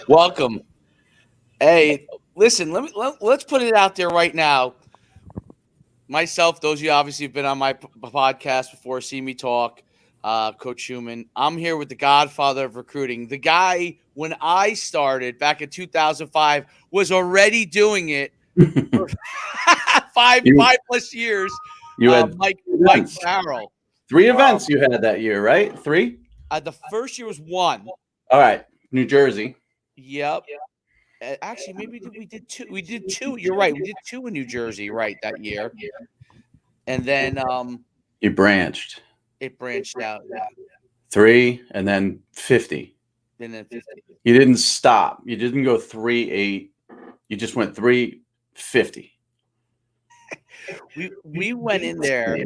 Welcome. Hey, listen, let's put it out there right now. Myself, those of you obviously have been on my podcast before, see me talk, Coach Schuman. I'm here with the godfather of recruiting. The guy, when I started back in 2005, was already doing it for five You five plus years. you had Mike events, Farrell. three events you had that year, right? Three. The first year was one. All right, New Jersey. Yep. Actually, maybe we did two. We did two. You're right. We did two in New Jersey, right, that year. And then You branched it branched out. Yeah. three, and then 50. And then 50. You didn't stop. You didn't go 3-8. You just went 350. We went in there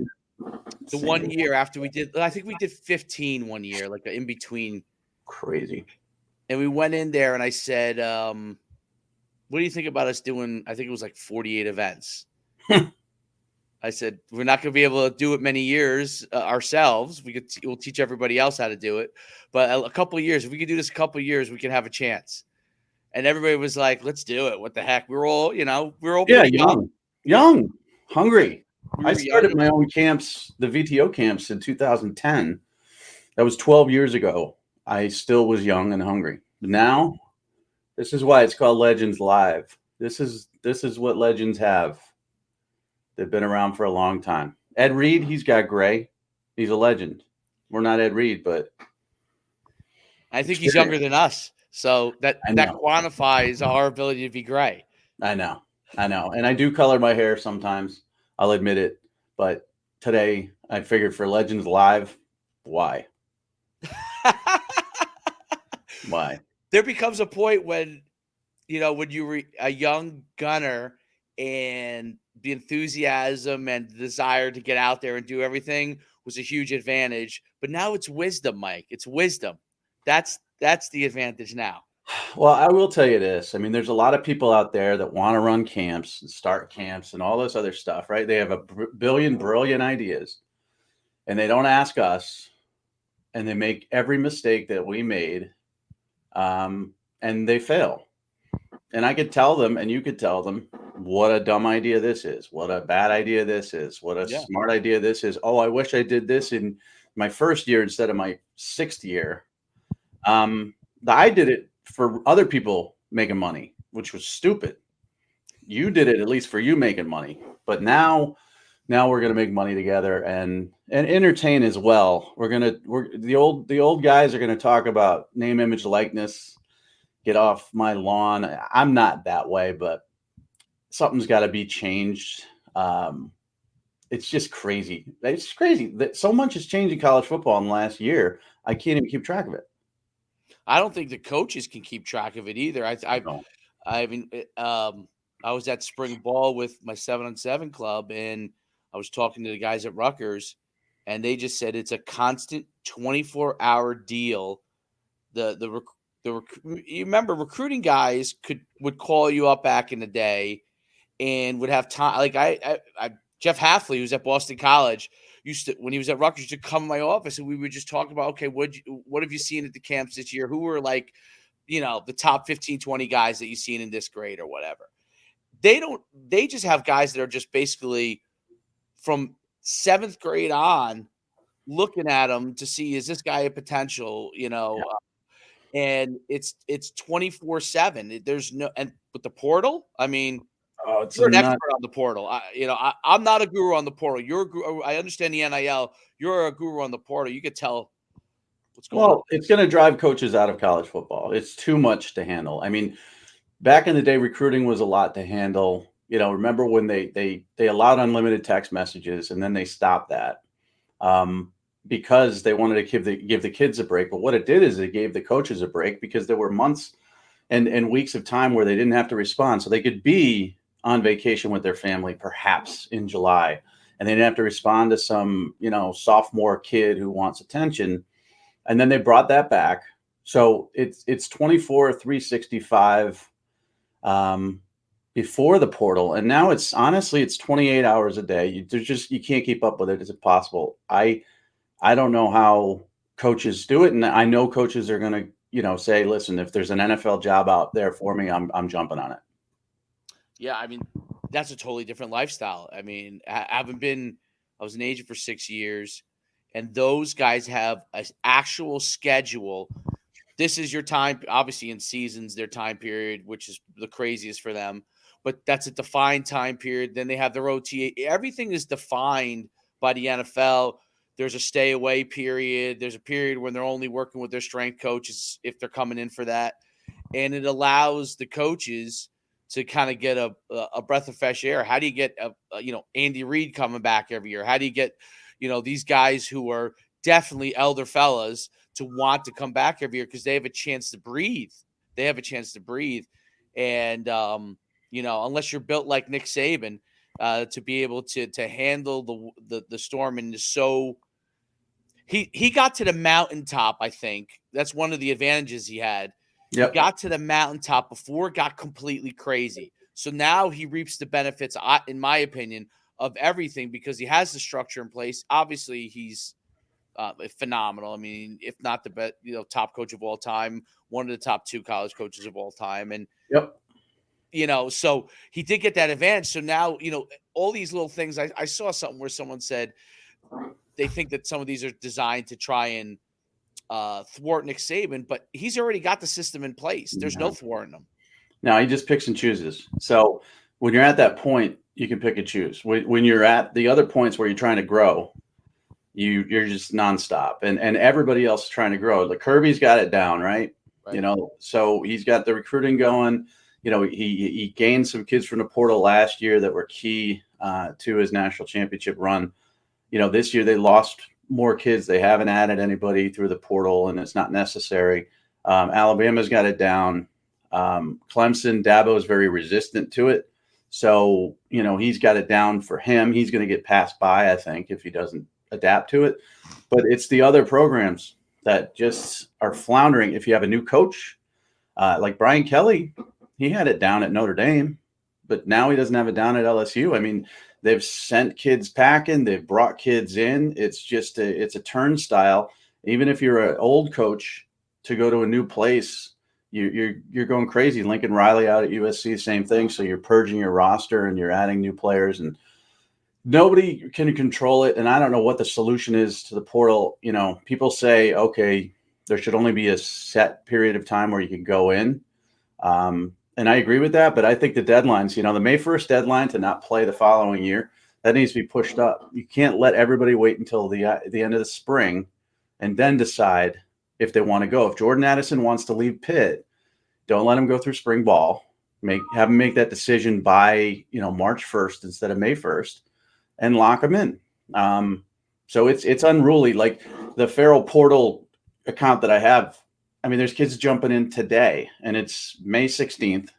the 1 year after we did. I think we did 15 one year, like in between. Crazy. And we went in there, and I said, "What do you think about us doing?" I think it was like 48 events. I said, "We're not going to be able to do it many years ourselves. We'll teach everybody else how to do it, but a couple of years. If we could do this a couple of years, we can have a chance." And everybody was like, "Let's do it." What the heck? We were all pretty young, hungry. We I were started young. my own camps, the VTO camps, in 2010. That was 12 years ago. I still was young and hungry. But now, this is why it's called Legends Live. This is what legends have. They've been around for a long time. Ed Reed, he's got gray. He's a legend. We're not Ed Reed, but I think he's younger than us, so that quantifies our ability to be gray. I know. And I do color my hair sometimes. I'll admit it. But today, I figured for Legends Live, why? Why? There becomes a point when, when you're a young gunner and the enthusiasm and the desire to get out there and do everything was a huge advantage. But now it's wisdom, Mike. It's wisdom. That's the advantage now. Well, I will tell you this. I mean, there's a lot of people out there that want to run camps and start camps and all this other stuff, right? They have a billion brilliant ideas, and they don't ask us, and they make every mistake that we made, and they fail. And I could tell them, and you could tell them, what a dumb idea this is, what a bad idea this is, what a smart idea this is. Oh, I wish I did this in my first year instead of my sixth year. I did it for other people making money, which was stupid. You did it at least for you making money, but now we're gonna make money together and entertain as well. We're the old guys are gonna talk about name, image, likeness. Get off my lawn. I'm not that way, but something's got to be changed. It's just crazy. It's crazy that so much has changed in college football in the last year. I can't even keep track of it. I don't think the coaches can keep track of it either. I was at spring ball with my 7-on-7 club, and I was talking to the guys at Rutgers, and they just said it's a constant 24-hour deal. You remember recruiting guys would call you up back in the day and would have time. Like Jeff Halfley, who's at Boston College, when he was at Rutgers, to come to my office and we would just talk about, okay, what have you seen at the camps this year? Who were like, the top 15, 20 guys that you've seen in this grade or whatever. They just have guys that are just basically from 7th grade on looking at them to see, is this guy a potential, and it's 24/7. There's no, and with the portal, I mean, you're an expert on the portal. I'm not a guru on the portal. You're a guru. I understand the NIL. You're a guru on the portal. You could tell what's going on. Well, it's going to drive coaches out of college football. It's too much to handle. I mean, back in the day, recruiting was a lot to handle. Remember when they allowed unlimited text messages and then they stopped that. Because they wanted to give the kids a break. But what it did is it gave the coaches a break because there were months and weeks of time where they didn't have to respond. So they could be on vacation with their family, perhaps in July, and they didn't have to respond to some, sophomore kid who wants attention. And then they brought that back. So it's 24, 365 before the portal. And now it's 28 hours a day. You can't keep up with it. Is it possible? I don't know how coaches do it. And I know coaches are going to say, listen, if there's an NFL job out there for me, I'm jumping on it. Yeah, I mean, that's a totally different lifestyle. I mean, I was an agent for 6 years, and those guys have an actual schedule. This is your time, obviously in seasons, their time period, which is the craziest for them, but that's a defined time period. Then they have their OTA. Everything is defined by the NFL. There's a stay away period. There's a period when they're only working with their strength coaches if they're coming in for that. And it allows the coaches to kind of get a breath of fresh air. How do you get Andy Reid coming back every year? How do you get these guys who are definitely elder fellas to want to come back every year because they have a chance to breathe. They have a chance to breathe, and unless you're built like Nick Saban, to be able to handle the storm, and so he got to the mountaintop. I think that's one of the advantages he had. Yep. He got to the mountaintop before it got completely crazy. So now he reaps the benefits, in my opinion, of everything because he has the structure in place. Obviously, he's phenomenal. I mean, if not the best, top coach of all time, one of the top 2 college coaches of all time. And, yep. So he did get that advantage. So now, all these little things, I saw something where someone said they think that some of these are designed to try and thwart Nick Saban, but he's already got the system in place. There's no thwarting him. No, he just picks and chooses. So when you're at that point, you can pick and choose. When you're at the other points where you're trying to grow, you're just nonstop, and everybody else is trying to grow. The Kirby's got it down, right? So he's got the recruiting going. He gained some kids from the portal last year that were key to his national championship run. This year they lost more kids. They haven't added anybody through the portal, and it's not necessary. Alabama's got it down. Clemson, Dabo is very resistant to it. So, he's got it down for him. He's going to get passed by, I think, if he doesn't adapt to it. But it's the other programs that just are floundering. If you have a new coach, like Brian Kelly, he had it down at Notre Dame, but now he doesn't have it down at LSU. I mean, they've sent kids packing. They've brought kids in. It's just it's a turnstile. Even if you're an old coach to go to a new place, you're going crazy. Lincoln Riley out at USC, same thing. So you're purging your roster and you're adding new players, and nobody can control it. And I don't know what the solution is to the portal. People say, okay, there should only be a set period of time where you can go in. And I agree with that, but I think the deadlines, the May 1st deadline to not play the following year, that needs to be pushed up. You can't let everybody wait until the end of the spring and then decide if they want to go. If Jordan Addison wants to leave Pitt, don't let him go through spring ball. Have him make that decision by, March 1st instead of May 1st and lock him in. So it's unruly. Like the Farrell portal account that I have, I mean, there's kids jumping in today, and it's May 16th,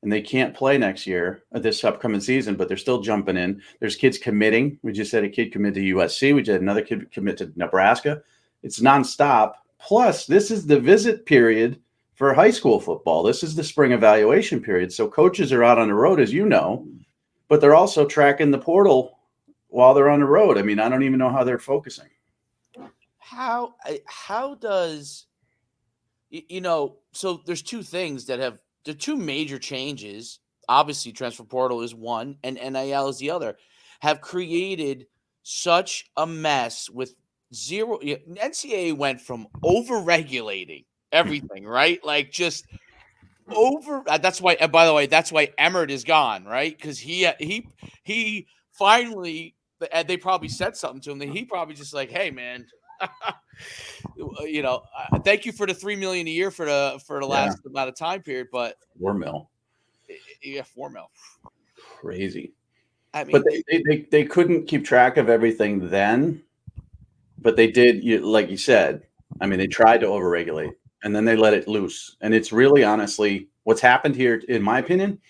and they can't play next year, this upcoming season, but they're still jumping in. There's kids committing. We just had a kid commit to USC. We just had another kid commit to Nebraska. It's nonstop. Plus, this is the visit period for high school football. This is the spring evaluation period. So coaches are out on the road, as you know, but they're also tracking the portal while they're on the road. I mean, I don't even know how they're focusing. How does so there's 2 things there are 2 major changes. Obviously, transfer portal is one and NIL is the other, have created such a mess with zero. NCAA went from over-regulating everything, right? Like just over. That's why, and by the way, that's why Emmert is gone, right? Because he finally, and they probably said something to him that he probably just like, hey, man. Thank you for the $3 million a year for the last amount of time period, but $4 million. Yeah, $4 million. Crazy. I mean, but they couldn't keep track of everything then, but they did. Like you said, I mean, they tried to overregulate, and then they let it loose. And it's really, honestly, what's happened here, in my opinion,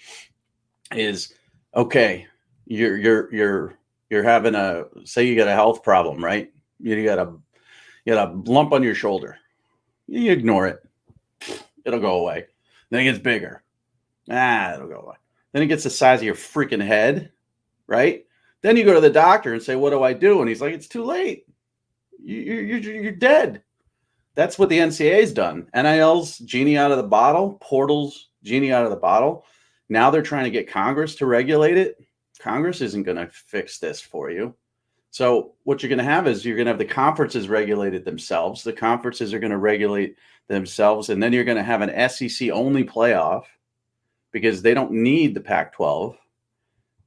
is okay. You're having say you got a health problem, right? You got a lump on your shoulder. You ignore it. It'll go away. Then it gets bigger. It'll go away. Then it gets the size of your freaking head, right? Then you go to the doctor and say, what do I do? And he's like, it's too late. You're dead. That's what the NCAA's done. NIL's genie out of the bottle, portals genie out of the bottle. Now they're trying to get Congress to regulate it. Congress isn't going to fix this for you. So what you're going to have is you're going to have the conferences regulated themselves. The conferences are going to regulate themselves, and then you're going to have an SEC only playoff because they don't need the Pac-12,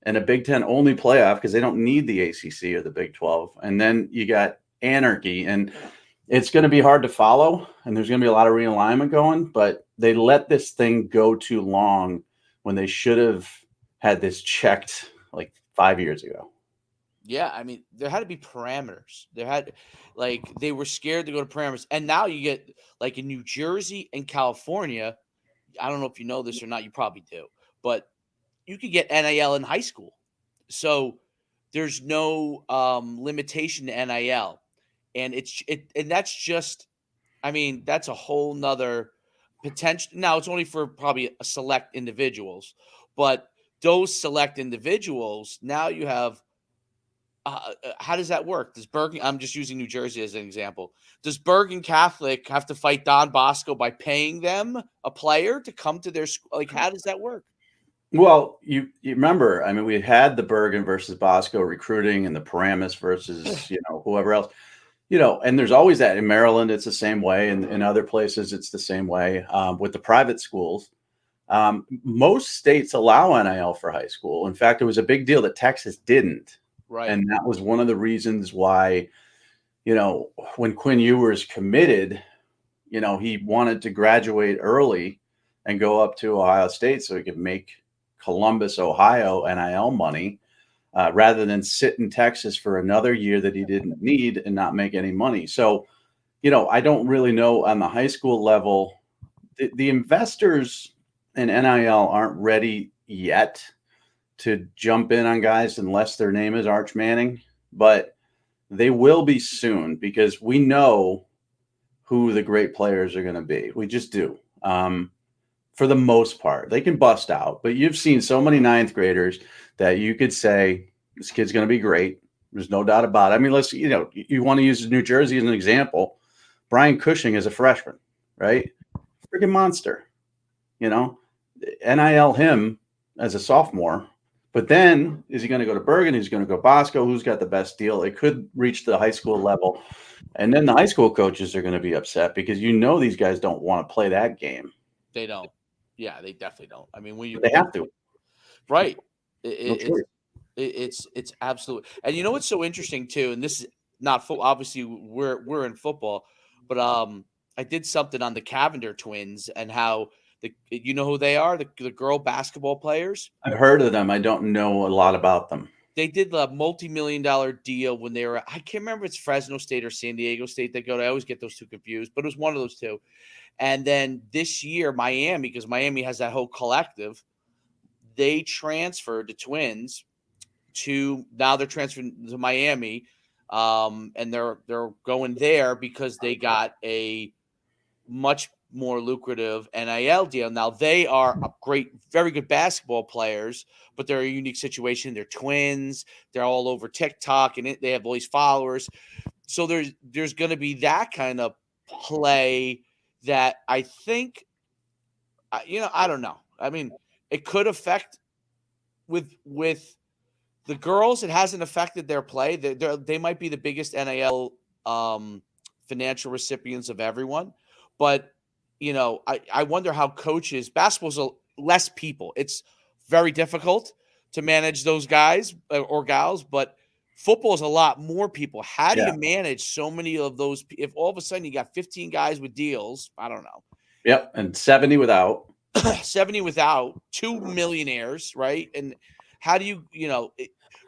and a Big Ten only playoff because they don't need the ACC or the Big 12. And then you got anarchy, and it's going to be hard to follow, and there's going to be a lot of realignment going, but they let this thing go too long when they should have had this checked like 5 years ago. Yeah, I mean, there had to be parameters. They were scared to go to parameters. And now you get, like, in New Jersey and California, I don't know if you know this or not, you probably do, but you could get NIL in high school. So there's no limitation to NIL. And and that's just, I mean, that's a whole nother potential. Now it's only for probably a select individuals, but those select individuals, now you have, how does that work? Does Bergen, I'm just using New Jersey as an example. Does Bergen Catholic have to fight Don Bosco by paying them a player to come to their school? Like, how does that work? Well, you remember, I mean, we had the Bergen versus Bosco recruiting and the Paramus versus, whoever else, and there's always that in Maryland. It's the same way. And in other places, it's the same way with the private schools. Most states allow NIL for high school. In fact, it was a big deal that Texas didn't. Right. And that was one of the reasons why, when Quinn Ewers committed, he wanted to graduate early and go up to Ohio State so he could make Columbus, Ohio NIL money rather than sit in Texas for another year that he didn't need and not make any money. So, I don't really know on the high school level, the investors in NIL aren't ready yet to jump in on guys unless their name is Arch Manning, but they will be soon because we know who the great players are going to be. We just do. For the most part, they can bust out, but you've seen so many ninth graders that you could say this kid's going to be great. There's no doubt about it. I mean, you want to use New Jersey as an example. Brian Cushing is a freshman, right? Freaking monster, NIL him as a sophomore. But then is he going to go to Bergen? He's going to go Bosco. Who's got the best deal? It could reach the high school level. And then the high school coaches are going to be upset because these guys don't want to play that game. They don't. Yeah, they definitely don't. I mean, they have to. Right. It's absolute. And you know what's so interesting too, and this is not obviously we're in football, but I did something on the Cavender twins and how you know who they are, the girl basketball players. I've heard of them. I don't know a lot about them. They did a multi-million-dollar deal when they were, I can't remember if it's Fresno State or San Diego State they go to. I always get those two confused, but it was one of those two. And then this year, Miami, because Miami has that whole collective, they transferred the twins now they're transferring to Miami, and they're going there because they got a much more lucrative NIL deal. Now they are very good basketball players, but they're a unique situation. They're twins. They're all over TikTok, and they have all these followers. So there's going to be that kind of play that I think, I don't know. I mean, it could affect with the girls. It hasn't affected their play. They might be the biggest NIL financial recipients of everyone, but I wonder how coaches. Basketball's less people. It's very difficult to manage those guys or gals, but football is a lot more people. How do you manage so many of those? If all of a sudden you got 15 guys with deals, I don't know. Yep, and 70 without. 70 without, 2 millionaires, right? And how do you,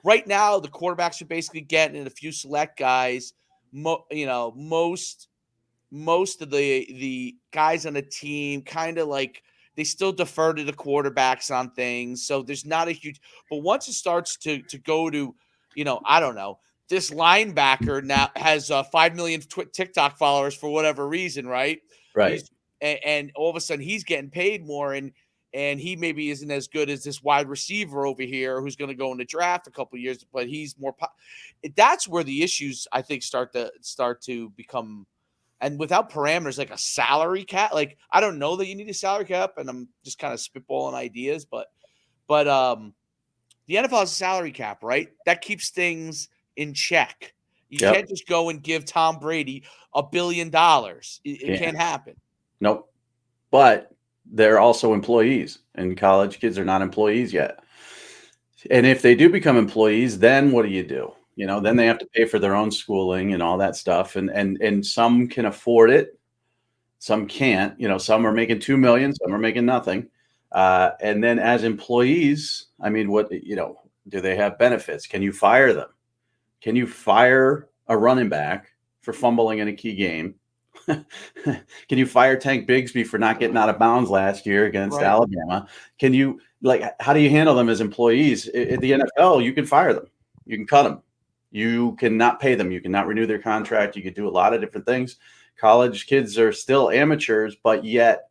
right now the quarterbacks are basically getting a few select guys. Most of the guys on the team kind of like they still defer to the quarterbacks on things. So there's not a huge, but once it starts to go to, I don't know, this linebacker now has 5 million TikTok followers for whatever reason, right? Right. And all of a sudden he's getting paid more, and he maybe isn't as good as this wide receiver over here who's going to go in the draft a couple of years, but he's more. That's where the issues I think start to become and without parameters like a salary cap. Like, I don't know that you need a salary cap, and I'm just kind of spitballing ideas, but the NFL has a salary cap, right? That keeps things in check. You Yep. can't just go and give Tom Brady $1 billion. It can't happen. Nope. But they're also employees, and college kids are not employees yet. And if they do become employees, then what do? You know, then they have to pay for their own schooling and all that stuff. And some can afford it, some can't. You know, some are making 2 million, some are making nothing. And then as employees, I mean, what, you know, do they have benefits? Can you fire them? Can you fire a running back for fumbling in a key game? Can you fire Tank Bigsby for not getting out of bounds last year against Alabama? Can you, like, how do you handle them as employees? At the NFL, you can fire them. You can cut them. You cannot pay them. You cannot renew their contract. You could do a lot of different things. College kids are still amateurs, but yet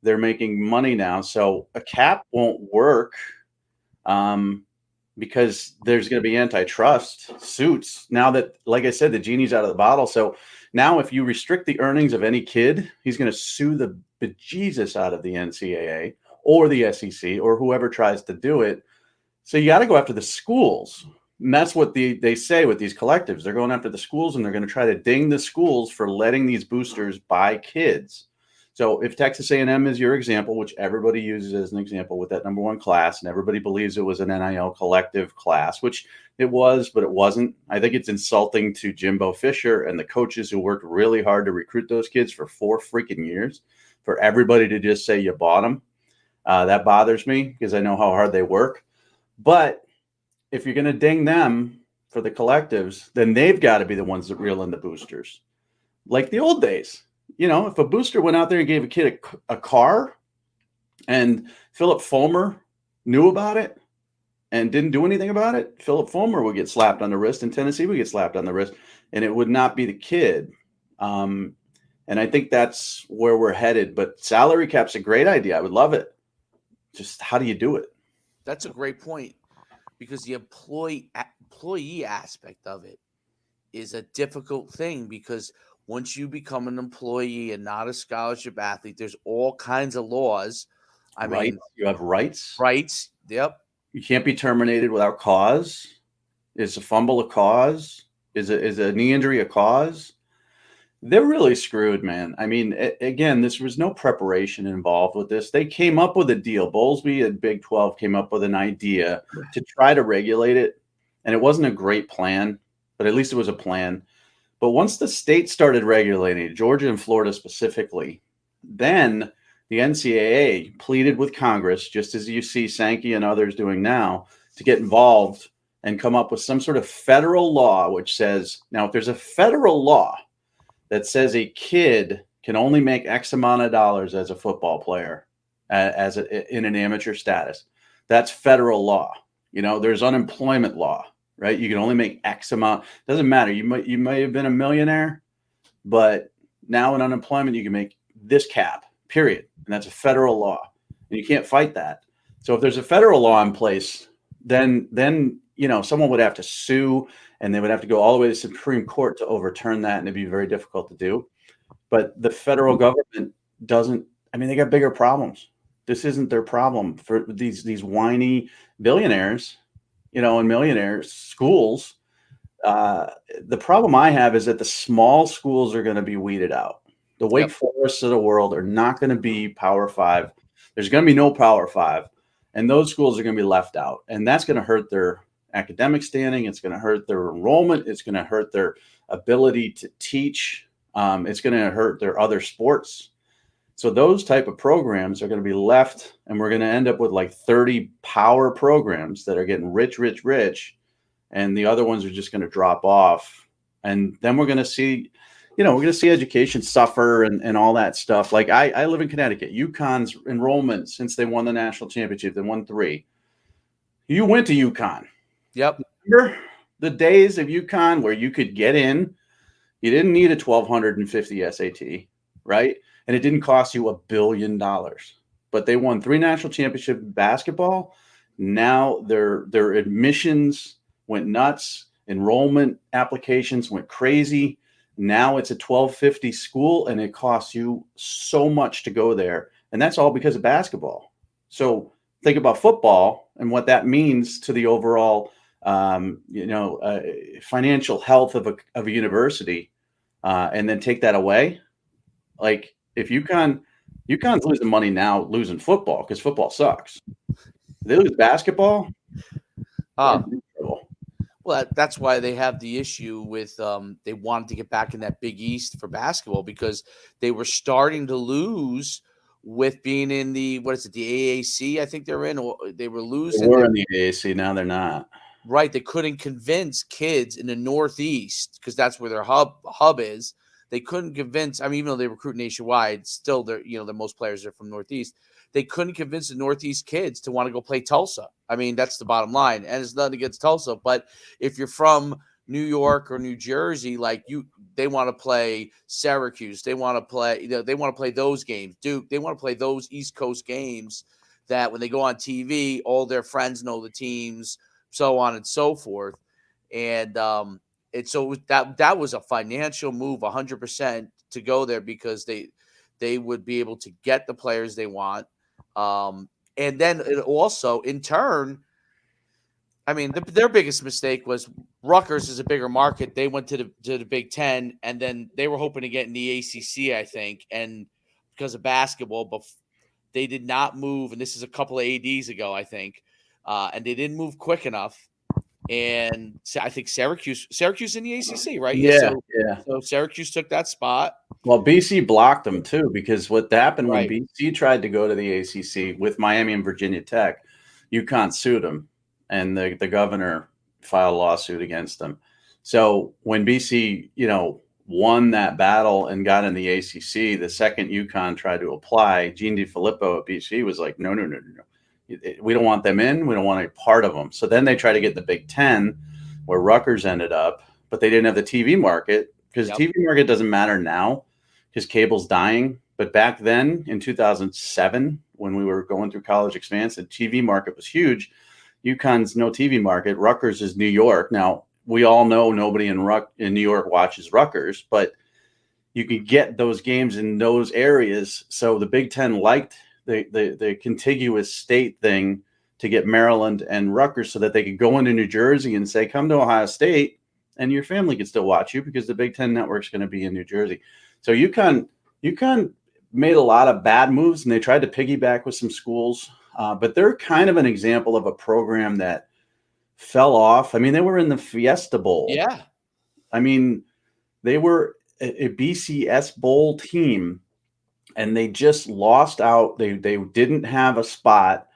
they're making money now. So a cap won't work because there's going to be antitrust suits now that, like I said, the genie's out of the bottle. So now if you restrict the earnings of any kid, he's going to sue the bejesus out of the NCAA or the SEC or whoever tries to do it. So you got to go after the schools. And that's what they say with these collectives. They're going after the schools, and they're going to try to ding the schools for letting these boosters buy kids. So if Texas A&M is your example, which everybody uses as an example with that number one class, and everybody believes it was an NIL collective class, which it was, but it wasn't. I think it's insulting to Jimbo Fisher and the coaches who worked really hard to recruit those kids for 4 freaking years, for everybody to just say you bought them. That bothers me because I know how hard they work. But if you're going to ding them for the collectives, then they've got to be the ones that reel in the boosters. Like the old days. You know, if a booster went out there and gave a kid a car and Philip Fulmer knew about it and didn't do anything about it, Philip Fulmer would get slapped on the wrist, and Tennessee would get slapped on the wrist, and it would not be the kid. And I think that's where we're headed. But salary cap's a great idea. I would love it. Just how do you do it? That's a great point, because the employee aspect of it is a difficult thing, because once you become an employee and not a scholarship athlete, there's all kinds of laws. I mean, you have rights. Rights. Yep. You can't be terminated without cause. Is a fumble a cause? Is a knee injury a cause? They're really screwed, man. I mean, again, there was no preparation involved with this. They came up with a deal. Bowlesby and Big 12 came up with an idea to try to regulate it, and it wasn't a great plan, but at least it was a plan. But once the state started regulating it, Georgia and Florida specifically, then the NCAA pleaded with Congress, just as you see Sankey and others doing now, to get involved and come up with some sort of federal law, which says, now, if there's a federal law that says a kid can only make X amount of dollars as a football player, in an amateur status, that's federal law. You know, there's unemployment law. Right? You can only make X amount. Doesn't matter. You may have been a millionaire, but now in unemployment, you can make this cap, period. And that's a federal law. And you can't fight that. So if there's a federal law in place, then you know, someone would have to sue, and they would have to go all the way to the Supreme Court to overturn that, and it'd be very difficult to do. But the federal government doesn't, I mean, they got bigger problems. This isn't their problem. For these whiny billionaires, you know, and millionaires, schools. The problem I have is that the small schools are going to be weeded out. The Wake Forests of the world are not going to be Power 5. There's going to be no Power 5, and those schools are going to be left out. And that's going to hurt their academic standing. It's going to hurt their enrollment. It's going to hurt their ability to teach. It's going to hurt their other sports. So those type of programs are going to be left, and we're going to end up with like 30 power programs that are getting rich, and the other ones are just going to drop off. And then we're going to see, you know, we're going to see education suffer and all that stuff. Like I live in Connecticut. UConn's enrollment, since they won the national championship, they won 3. You went to UConn. Yep. Remember the days of UConn where you could get in? You didn't need a 1,250 SAT, right? And it didn't cost you $1 billion, but they won 3 national championships in basketball. Now their admissions went nuts. Enrollment applications went crazy. Now it's a $1,250 school, and it costs you so much to go there. And that's all because of basketball. So think about football and what that means to the overall, financial health of a university, and then take that away. Like if UConn's losing money now, losing football because football sucks. If they lose basketball, they're in trouble. Well, that's why they have the issue with they wanted to get back in that Big East for basketball because they were starting to lose with being in the the AAC, I think they're in, or they were They losing. were in the AAC, now they're not. Right, they couldn't convince kids in the Northeast because that's where their hub is. They couldn't convince. I mean, even though they recruit nationwide, still the most players are from Northeast. They couldn't convince the Northeast kids to want to go play Tulsa. I mean, that's the bottom line, and it's nothing against Tulsa, but if you're from New York or New Jersey, they want to play Syracuse. They want to play. They want to play those games. Duke. They want to play those East Coast games that when they go on TV, all their friends know the teams, so on and so forth. And so that was a financial move 100% to go there because they would be able to get the players they want. And then it also, in turn, I mean, their biggest mistake was Rutgers is a bigger market. They went to the Big Ten, and then they were hoping to get in the ACC, I think, and because of basketball, but they did not move. And this is a couple of ADs ago, I think, and they didn't move quick enough. And I think Syracuse in the ACC, right? Yeah. So Syracuse took that spot. Well, BC blocked them too because what happened when Right. BC tried to go to the ACC with Miami and Virginia Tech, UConn sued them, and the governor filed a lawsuit against them. So when BC, won that battle and got in the ACC, the second UConn tried to apply, Gene DiFilippo at BC was like, no. We don't want them in. We don't want any part of them. So then they tried to get the Big Ten, where Rutgers ended up, but they didn't have the TV market because the TV market doesn't matter now because cable's dying. But back then in 2007, when we were going through college expanse, the TV market was huge. UConn's no TV market. Rutgers is New York. Now, we all know nobody in New York watches Rutgers, but you could get those games in those areas. So the Big Ten liked the contiguous state thing to get Maryland and Rutgers so that they could go into New Jersey and say, come to Ohio State and your family could still watch you because the Big Ten network's going to be in New Jersey. So UConn made a lot of bad moves and they tried to piggyback with some schools, but they're kind of an example of a program that fell off. I mean, they were in the Fiesta Bowl. Yeah. I mean, they were a BCS Bowl team. And they just lost out. They didn't have a spot.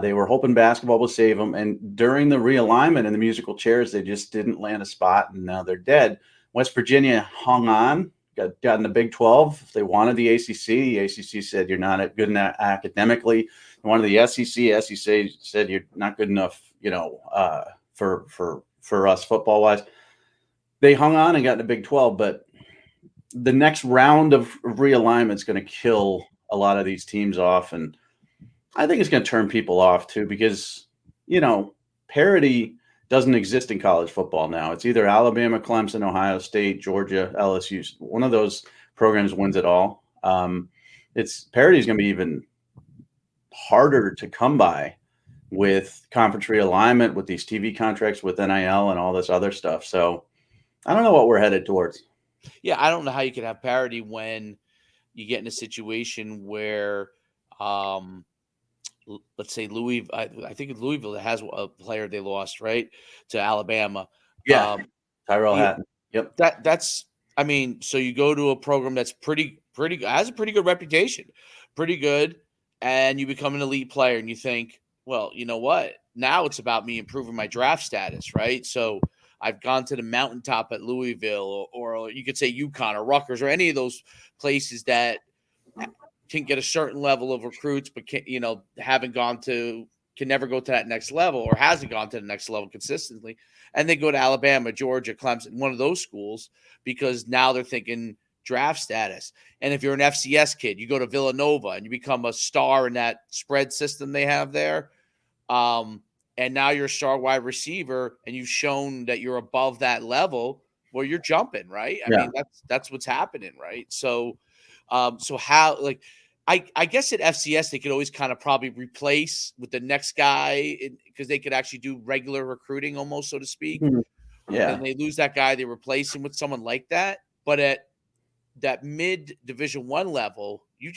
They were hoping basketball would save them. And during the realignment and the musical chairs, they just didn't land a spot, and now they're dead. West Virginia hung on, got in the Big 12. They wanted the ACC. The ACC said, you're not good enough academically. They wanted the SEC. SEC said, you're not good enough, for us football-wise. They hung on and got in the Big 12, but the next round of realignment is going to kill a lot of these teams off. And I think it's going to turn people off too, because, parity doesn't exist in college football now. It's either Alabama, Clemson, Ohio State, Georgia, LSU. One of those programs wins it all. Parity is going to be even harder to come by with conference realignment, with these TV contracts, with NIL and all this other stuff. So I don't know what we're headed towards. Yeah, I don't know how you can have parity when you get in a situation where, let's say I think Louisville has a player they lost, right, to Alabama. Yeah, Tyrell Hatton. Yep. That's. I mean, so you go to a program that's has a pretty good reputation, pretty good, and you become an elite player, and you think, well, you know what? Now it's about me improving my draft status, right? So I've gone to the mountaintop at Louisville, or you could say UConn or Rutgers or any of those places that can get a certain level of recruits, but can never go to that next level or hasn't gone to the next level consistently. And they go to Alabama, Georgia, Clemson, one of those schools, because now they're thinking draft status. And if you're an FCS kid, you go to Villanova and you become a star in that spread system they have there. And now you're a star wide receiver and you've shown that you're above that level well, you're jumping, right? I Yeah. mean, that's what's happening, right? So, so how, like, I guess at FCS they could always kind of probably replace with the next guy because they could actually do regular recruiting almost, so to speak. Mhm. Yeah. And they lose that guy, they replace him with someone like that. But at that mid Division I level, you're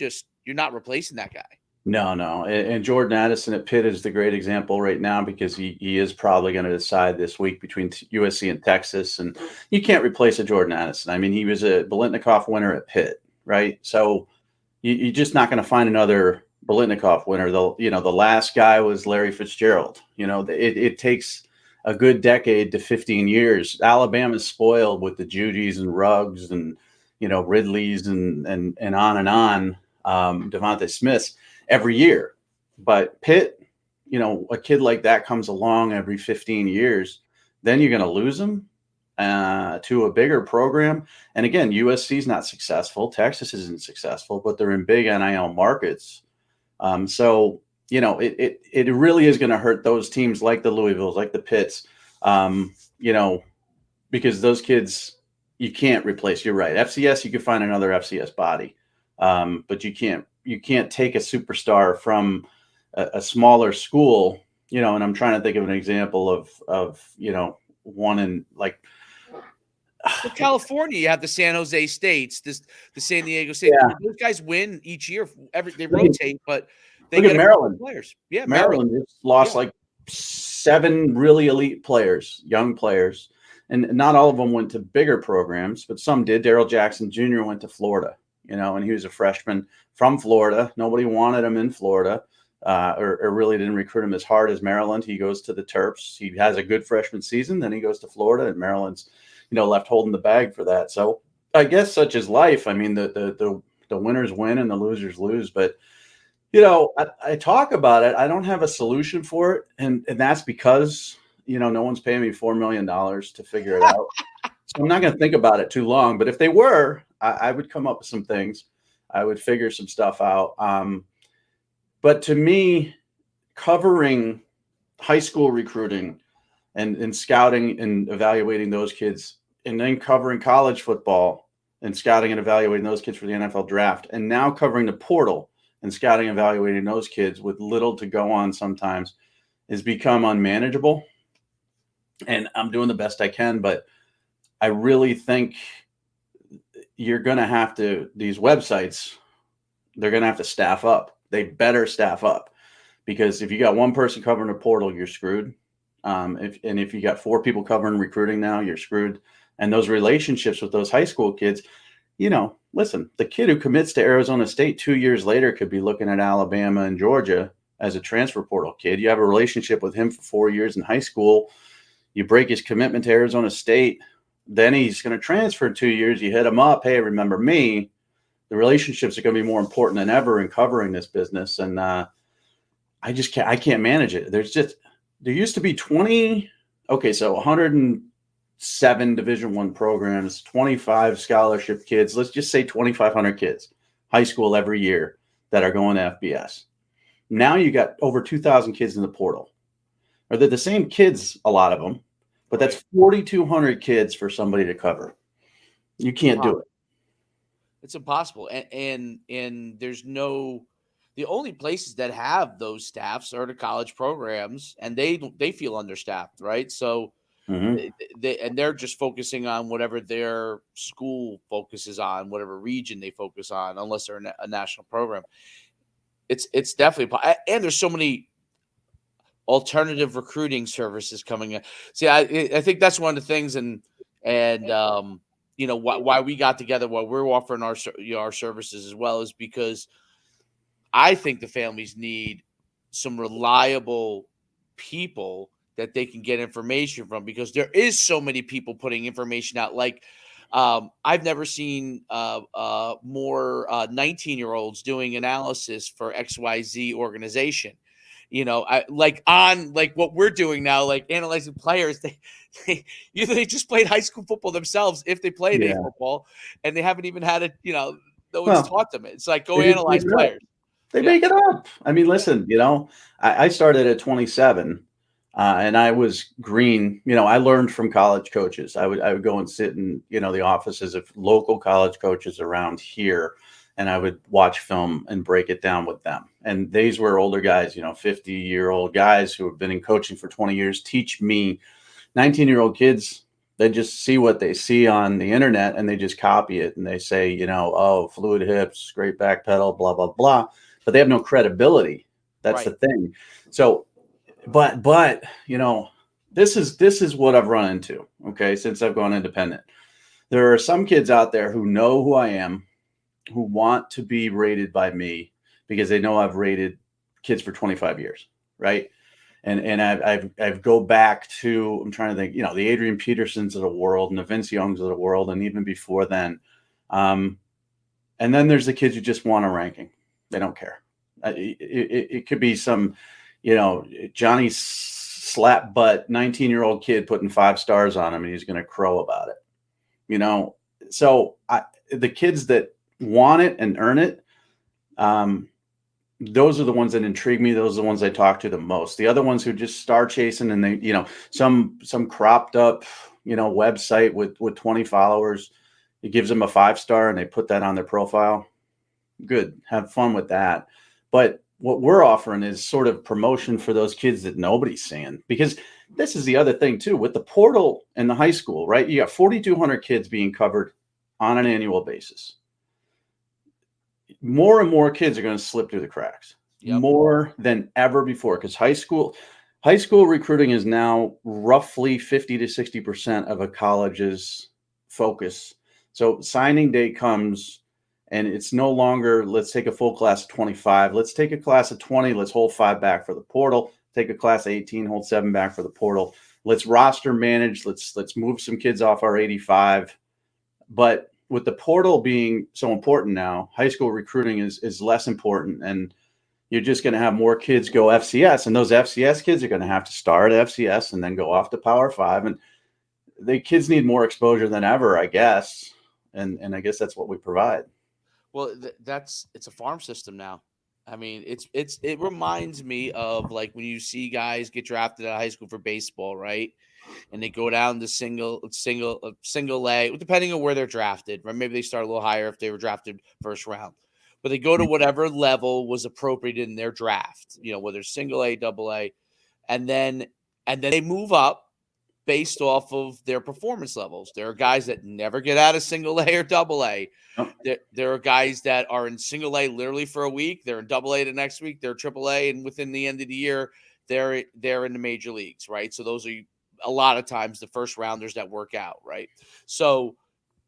not replacing that guy. No, no. And Jordan Addison at Pitt is the great example right now because he is probably going to decide this week between USC and Texas. And you can't replace a Jordan Addison. I mean, he was a Biletnikoff winner at Pitt, right? So you're just not going to find another Biletnikoff winner. The last guy was Larry Fitzgerald. It takes a good decade to 15 years. Alabama's spoiled with the Judys and Ruggs and, Ridleys and on and on, Devontae Smiths every year. But Pitt, a kid like that comes along every 15 years, then you're going to lose him to a bigger program. And again, USC is not successful. Texas isn't successful, but they're in big NIL markets. So, it really is going to hurt those teams like the Louisvilles, like the Pitts, because those kids, you can't replace. You're right. FCS, you could find another FCS body, but you can't take a superstar from a smaller school, and I'm trying to think of an example of one in like California, you have the San Jose States, the San Diego State. Yeah. Those guys win each year. They rotate, but they Look get at Maryland players. Yeah, Maryland just lost like 7 really elite players, young players, and not all of them went to bigger programs, but some did. Daryl Jackson Jr. went to Florida, and he was a freshman from Florida. Nobody wanted him in Florida, or really didn't recruit him as hard as Maryland. He goes to the Terps. He has a good freshman season, then he goes to Florida, and Maryland's, left holding the bag for that. So I guess such is life. I mean, the winners win and the losers lose, but I talk about it. I don't have a solution for it. And that's because, no one's paying me $4 million to figure it out. So I'm not going to think about it too long. But if they were, I would come up with some things. I would figure some stuff out. But to me, covering high school recruiting and scouting and evaluating those kids, and then covering college football and scouting and evaluating those kids for the NFL draft, and now covering the portal and scouting and evaluating those kids with little to go on sometimes has become unmanageable. And I'm doing the best I can, but I really think you're going to have to, these websites, they're going to have to staff up. They better staff up, because if you got one person covering a portal, you're screwed. If you got 4 people covering recruiting now, you're screwed. And those relationships with those high school kids, listen, the kid who commits to Arizona State 2 years later could be looking at Alabama and Georgia as a transfer portal kid. You have a relationship with him for 4 years in high school. You break his commitment to Arizona State. Then he's going to transfer in 2 years. You hit him up. Hey, remember me? The relationships are going to be more important than ever in covering this business. And I can't manage it. There used to be 107 Division I programs, 25 scholarship kids. Let's just say 2,500 kids, high school every year, that are going to FBS. Now you got over 2,000 kids in the portal. Or they're the same kids, a lot of them, but that's 4,200 kids for somebody to cover. You can't do it. It's impossible. And there's the only places that have those staffs are the college programs, and they feel understaffed, right? So they're just focusing on whatever their school focuses on, whatever region they focus on, unless they're a national program. It's definitely, and there's so many alternative recruiting services coming in. See, I think that's one of the things, and why we got together, why we're offering our services as well, is because I think the families need some reliable people that they can get information from, because there is so many people putting information out. Like, I've never seen more 19-year-olds doing analysis for XYZ organization. Like what we're doing now, like analyzing players. They just played high school football themselves, if they played a football, and they haven't even had it. No one's taught them it. It's like, go analyze players. They make it up. I mean, listen, I started at 27. And I was green. I learned from college coaches. I would go and sit in, the offices of local college coaches around here, and I would watch film and break it down with them. And these were older guys, 50-year-old guys who have been in coaching for 20 years, teach me. 19-year-old kids, they just see what they see on the internet and they just copy it. And they say, oh, fluid hips, great back pedal, blah, blah, blah. But they have no credibility. That's the thing. So, but this is what I've run into, okay, since I've gone independent. There are some kids out there who know who I am, who want to be rated by me because they know I've rated kids for 25 years, right? And I've go back to, I'm trying to think, the Adrian Petersons of the world and the Vince Youngs of the world, and even before then. And then there's the kids who just want a ranking. They don't care. It could be some, Johnny slap butt 19-year-old kid putting 5 stars on him, and he's going to crow about it. So the kids that want it and earn it, those are the ones that intrigue me. Those are the ones I talk to the most. The other ones who just star chasing, and they, some cropped up, website with 20 followers, it gives them a 5-star and they put that on their profile. Good. Have fun with that. But what we're offering is sort of promotion for those kids that nobody's seeing, because this is the other thing too, with the portal and the high school, right? You got 4,200 kids being covered on an annual basis. More and more kids are going to slip through the cracks, more than ever before, because high school recruiting is now roughly 50 to 60% of a college's focus. So signing day comes, and it's no longer, let's take a full class of 25. Let's take a class of 20. Let's hold 5 back for the portal. Take a class of 18, hold 7 back for the portal. Let's roster manage. Let's move some kids off our 85. But with the portal being so important now, high school recruiting is less important, and you're just going to have more kids go FCS, and those FCS kids are going to have to start at FCS and then go off to Power 5, and the kids need more exposure than ever, I guess, and I guess that's what we provide. Well, it's a farm system now. I mean, it reminds me of like when you see guys get drafted out of high school for baseball, right? And they go down to single A, depending on where they're drafted. Right? Maybe they start a little higher if they were drafted first round, but they go to whatever level was appropriate in their draft. Whether it's single A, double A, and then they move up based off of their performance levels. There are guys that never get out of single A or double A. There are guys that are in single A literally for a week. They're in double A the next week. They're triple A, and within the end of the year, they're in the major leagues, right? So those are a lot of times the first rounders that work out, right? So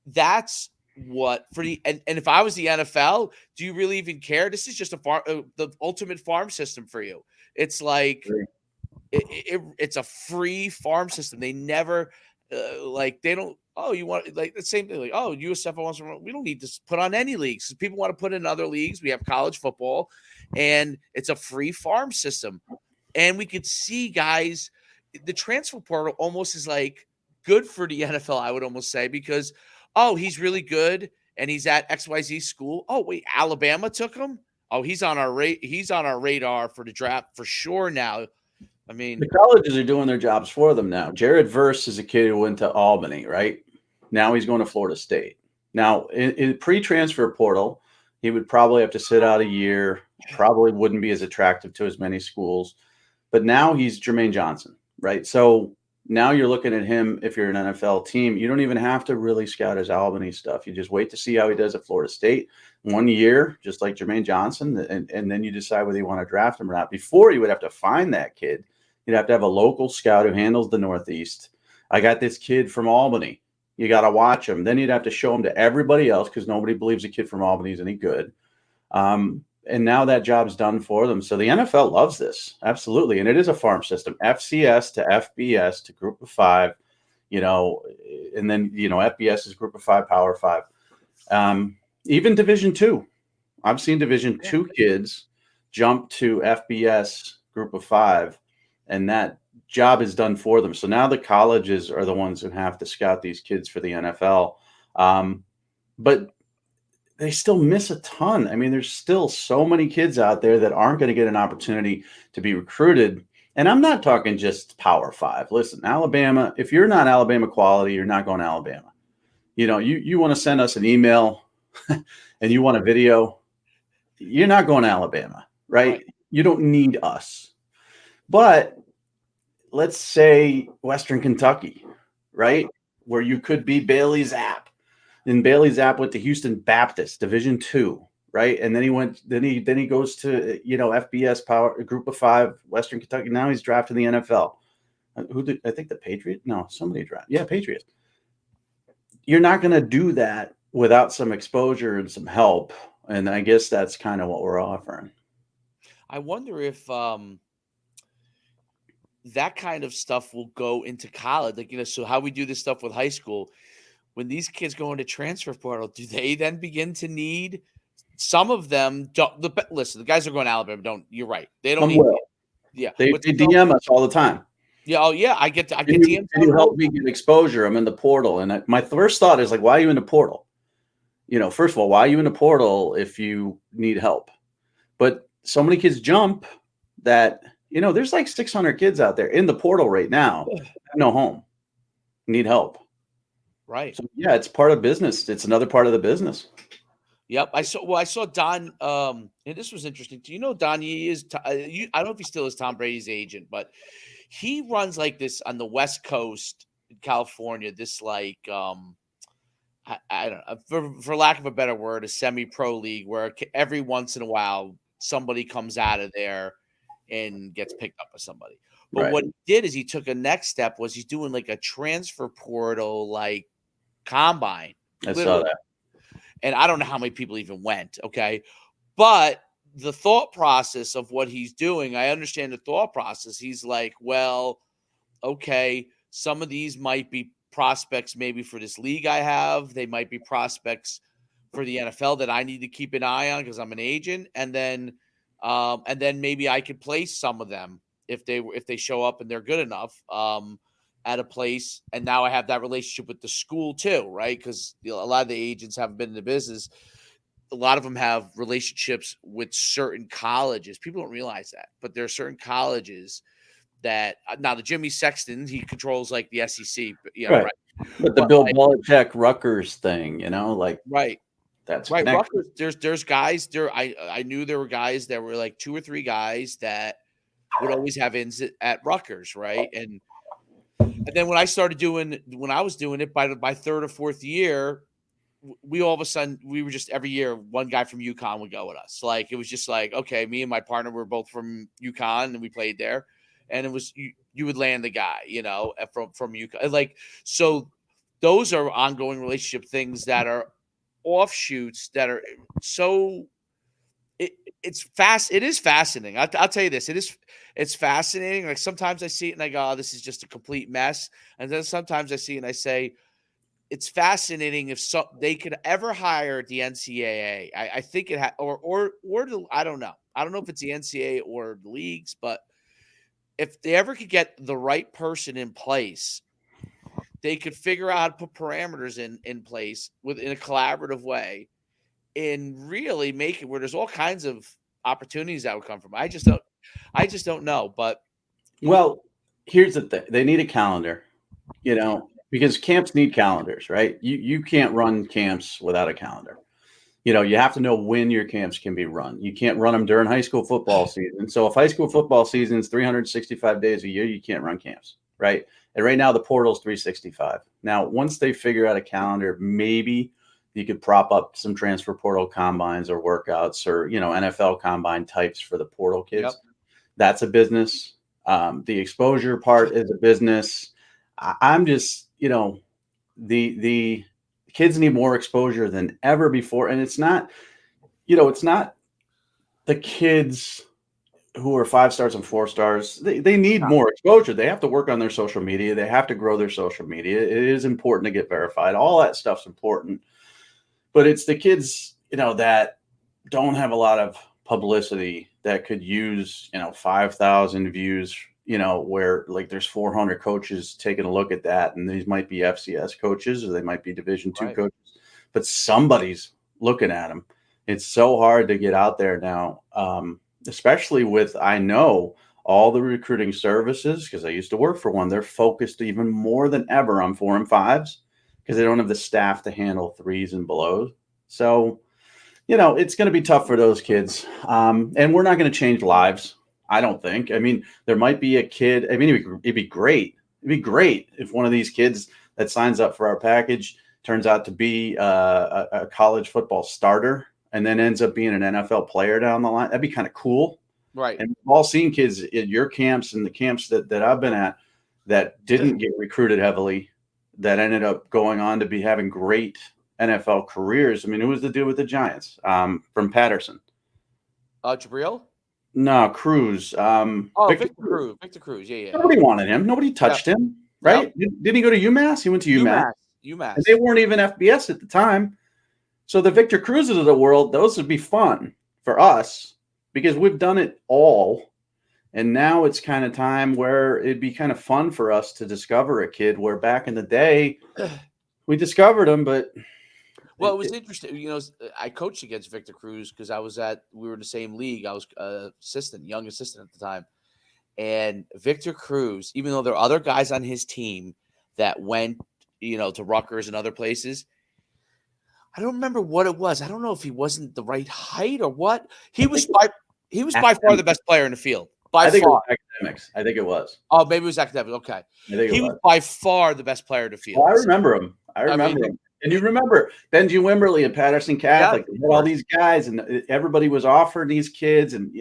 that's what for the and if I was the NFL, do you really even care? This is just the ultimate farm system for you. It's like it's a free farm system. They never they don't. Oh, you want like the same thing? Like, oh, USF wants to. We don't need to put on any leagues. People want to put in other leagues. We have college football, and it's a free farm system. And we could see guys. The transfer portal almost is like good for the NFL. I would almost say because he's really good and he's at XYZ school. Oh wait, Alabama took him. Oh, he's on our radar for the draft for sure now. I mean, the colleges are doing their jobs for them now. Jared Verse is a kid who went to Albany, right? Now he's going to Florida State. Now, in pre-transfer portal, he would probably have to sit out a year, probably wouldn't be as attractive to as many schools. But now he's Jermaine Johnson, right? So now you're looking at him, if you're an NFL team, you don't even have to really scout his Albany stuff. You just wait to see how he does at Florida State 1 year, just like Jermaine Johnson, and then you decide whether you want to draft him or not. Before, you would have to find that kid. You'd have to have a local scout who handles the Northeast. I got this kid from Albany. You got to watch him. Then you'd have to show him to everybody else because nobody believes a kid from Albany is any good. And now that job's done for them. So the NFL loves this. Absolutely. And it is a farm system. FCS to FBS to Group of 5, and then, FBS is Group of 5, Power 5. Even Division 2. I've seen Division 2 kids jump to FBS Group of 5. And that job is done for them. So now the colleges are the ones who have to scout these kids for the NFL. But they still miss a ton. I mean, there's still so many kids out there that aren't going to get an opportunity to be recruited And I'm not talking just Power 5. Listen, Alabama, if you're not Alabama quality, you're not going to Alabama. You want to send us an email and you want a video, you're not going to Alabama, right? You don't need us. But let's say Western Kentucky, right? Where you could be Bailey Zapp. And Bailey Zapp went to Houston Baptist, Division II, right? And then he goes to FBS Power Group of 5, Western Kentucky. Now he's drafted in the NFL. I think the Patriot? No, somebody drafted. Yeah, Patriots. You're not going to do that without some exposure and some help. And I guess that's kind of what we're offering. I wonder if that kind of stuff will go into college. Like, so how we do this stuff with high school, when these kids go into transfer portal, do they then begin to need some of them? Listen, the guys are going to Alabama. You're right. They don't need. Yeah, they DM us all the time. Yeah. Oh, yeah. I get DMs. Can you help me get exposure? I'm in the portal, and my first thought is like, why are you in the portal? First of all, why are you in the portal if you need help? But so many kids jump that there's like 600 kids out there in the portal right now, have no home, need help. Right. So, yeah, it's part of business. It's another part of the business. Yep. I saw Don. And this was interesting. Do you know Don? He is. I don't know if he still is Tom Brady's agent, but he runs like this on the West Coast in California. This like I don't know, for lack of a better word, a semi-pro league where every once in a while somebody comes out of there and gets picked up by somebody. But what he did is he took a next step. Was he's doing like a transfer portal like combine. I saw that. And I don't know how many people even went, okay? But the thought process of what he's doing, I understand the thought process. He's like, well, okay, some of these might be prospects maybe for this league I have. They might be prospects for the NFL that I need to keep an eye on because I'm an agent. And then maybe I could place some of them if they show up and they're good enough. At a place, and now I have that relationship with the school too, right? Because a lot of the agents haven't been in the business. A lot of them have relationships with certain colleges. People don't realize that, but there are certain colleges that now the Jimmy Sexton, he controls like the SEC, right. But the Bill Belichick Rutgers thing, right. That's right. Rutgers, there's guys there. I knew there were guys that were like 2 or 3 guys that would always have ins at Rutgers, right? And then when I was doing it by 3rd or 4th year, we all of a sudden, we were just every year, one guy from UConn would go with us. Like, it was just like, okay, me and my partner were both from UConn and we played there. And it was, you would land the guy, from UConn. Like, so those are ongoing relationship things that are offshoots that are so it is fascinating. I'll tell you this. It's fascinating. Like, sometimes I see it and I go, oh, this is just a complete mess. And then sometimes I see it and I say, it's fascinating if they could ever hire the NCAA. I think it I don't know. I don't know if it's the NCAA or the leagues, but if they ever could get the right person in place, they could figure out how to put parameters in place in a collaborative way and really make it where there's all kinds of opportunities that would come from. I just don't know. But here's the thing: they need a calendar, because camps need calendars, right? You can't run camps without a calendar. You have to know when your camps can be run. You can't run them during high school football season. So if high school football season is 365 days a year, you can't run camps, right? And right now the portal's 365. Now, once they figure out a calendar, maybe you could prop up some transfer portal combines or workouts or, NFL combine types for the portal kids. Yep. That's a business. The exposure part is a business. I'm just, the kids need more exposure than ever before. And it's not the kids who are 5 stars and 4 stars. They need more exposure. They have to work on their social media. They have to grow their social media. It is important to get verified. All that stuff's important. But it's the kids, that don't have a lot of publicity that could use, 5,000 views, where like there's 400 coaches taking a look at that. And these might be FCS coaches or they might be Division II coaches, but somebody's looking at them. It's so hard to get out there now, especially with, I know all the recruiting services, because I used to work for one, they're focused even more than ever on 4 and 5s because they don't have the staff to handle 3s and below. So, it's going to be tough for those kids. And we're not going to change lives, I don't think. I mean, there might be a kid. I mean, it'd be great. It'd be great if one of these kids that signs up for our package turns out to be a college football starter and then ends up being an NFL player down the line. That'd be kind of cool. Right. And we've all seen kids at your camps and the camps that I've been at that didn't get recruited heavily that ended up going on to be having great NFL careers. I mean, who was the dude with the Giants from Patterson? Jabril? No, Cruz. Victor Cruz. Victor Cruz. Yeah. Nobody wanted him. Nobody touched him, right? Yep. Didn't he go to UMass? He went to UMass. And they weren't even FBS at the time. So the Victor Cruzes of the world, those would be fun for us because we've done it all. And now it's kind of time where it'd be kind of fun for us to discover a kid where back in the day we discovered him, but well, it was interesting. I coached against Victor Cruz because we were in the same league. I was young assistant at the time. And Victor Cruz, even though there are other guys on his team that went, to Rutgers and other places, I don't remember what it was. I don't know if he wasn't the right height or what. He was by far the best player in the field. I think far. It was academics. I think it was. Oh, maybe it was academics. Okay. He was by far the best player in the field. Oh, I remember him. Him. And you remember Benji Wimberly and Patterson Catholic. They had all these guys, and everybody was offering these kids. And,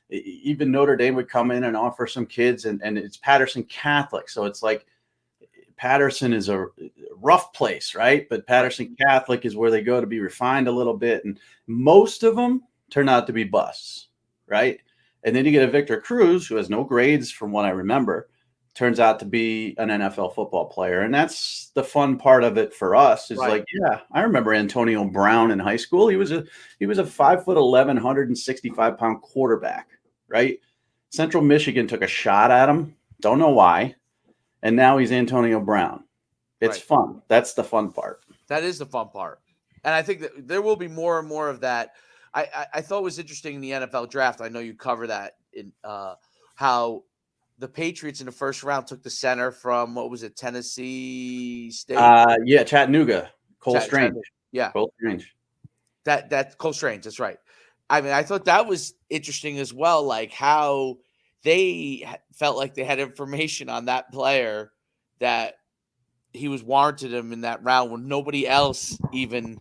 even Notre Dame would come in and offer some kids, and it's Patterson Catholic. So it's like Patterson is a rough place, right? But Patterson Catholic is where they go to be refined a little bit. And most of them turn out to be busts, right? And then you get a Victor Cruz who has no grades from what I remember, turns out to be an NFL football player. And that's the fun part of it for us is I remember Antonio Brown in high school. He was a 5'11", 165-pound quarterback, right? Central Michigan took a shot at him. Don't know why. And now he's Antonio Brown. It's fun. That's the fun part. That is the fun part. And I think that there will be more and more of that. I thought it was interesting in the NFL draft. I know you cover that in how the Patriots in the first round took the center from, what was it, Tennessee State? Chattanooga. Cole Strange. Yeah. Cole Strange. That's Cole Strange. That's right. I mean, I thought that was interesting as well, like how they felt like they had information on that player that he was warranted him in that round when nobody else even.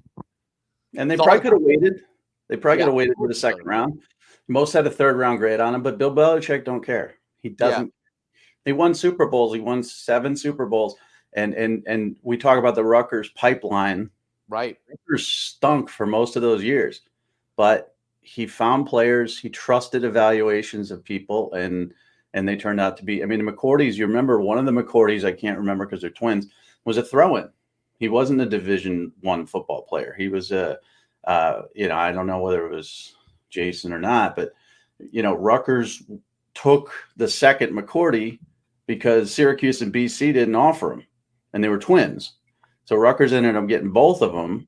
And they probably could have waited. They probably could have waited for the second round. Most had a third round grade on him, but Bill Belichick don't care. He doesn't. He won Super Bowls. He won 7 Super Bowls. And we talk about the Rutgers pipeline. Right. Rutgers stunk for most of those years, but he found players. He trusted evaluations of people, and they turned out to be. I mean, the McCourtys. You remember one of the McCourtys? I can't remember because they're twins. Was a throw-in. He wasn't a Division I football player. He was a. I don't know whether it was Jason or not, but Rutgers took the second McCourty because Syracuse and BC didn't offer him, and they were twins. So Rutgers ended up getting both of them,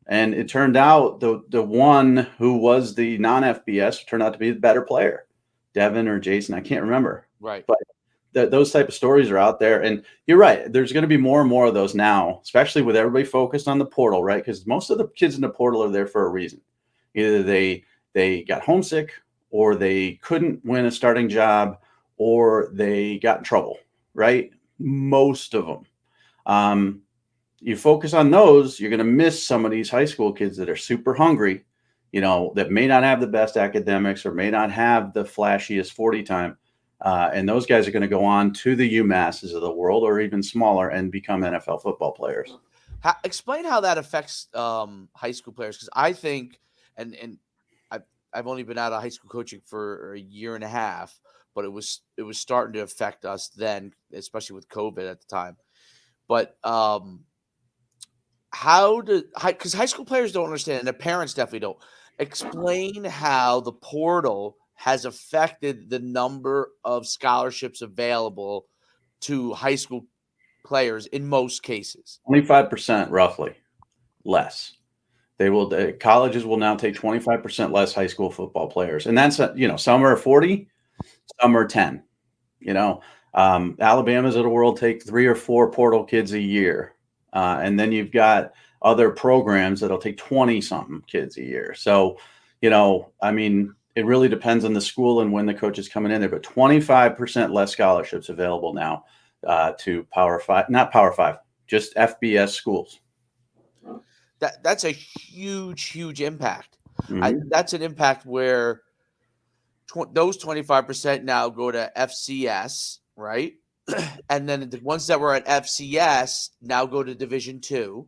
and it turned out the one who was the non-FBS turned out to be the better player, Devin or Jason, I can't remember. Right, but those type of stories are out there, and you're right. There's going to be more and more of those now, especially with everybody focused on the portal, right? Because most of the kids in the portal are there for a reason. Either they got homesick, or they couldn't win a starting job, or they got in trouble, right? Most of them. You focus on those, you're going to miss some of these high school kids that are super hungry, that may not have the best academics or may not have the flashiest 40 time. And those guys are going to go on to the UMasses of the world or even smaller and become NFL football players. Explain how that affects high school players, because I think, and I've only been out of high school coaching for a year and a half, but it was starting to affect us then, especially with COVID at the time. But because high school players don't understand, and their parents definitely don't. Explain how the portal has affected the number of scholarships available to high school players in most cases. 25% roughly less. Colleges will now take 25% less high school football players. And that's, some are 40, Some are 10. Alabama's of the world take 3 or 4 portal kids a year. And then you've got other programs that'll take 20 something kids a year. So, it really depends on the school and when the coach is coming in there, but 25% less scholarships available now to not Power 5, just FBS schools. That's a huge impact. Mm-hmm. That's an impact where those 25% now go to FCS, right? And then the ones that were at FCS now go to Division II,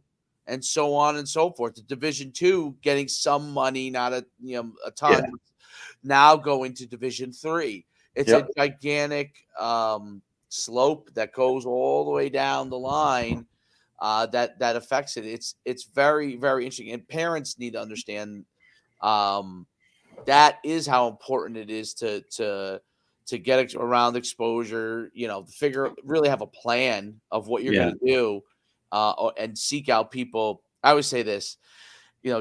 and so on and so forth. The Division II getting some money, not a ton, now going to Division III. It's a gigantic slope that goes all the way down the line that affects it. It's very, very interesting, and parents need to understand that is how important it is to get around exposure, really have a plan of what you're going to do and seek out people. I always say this,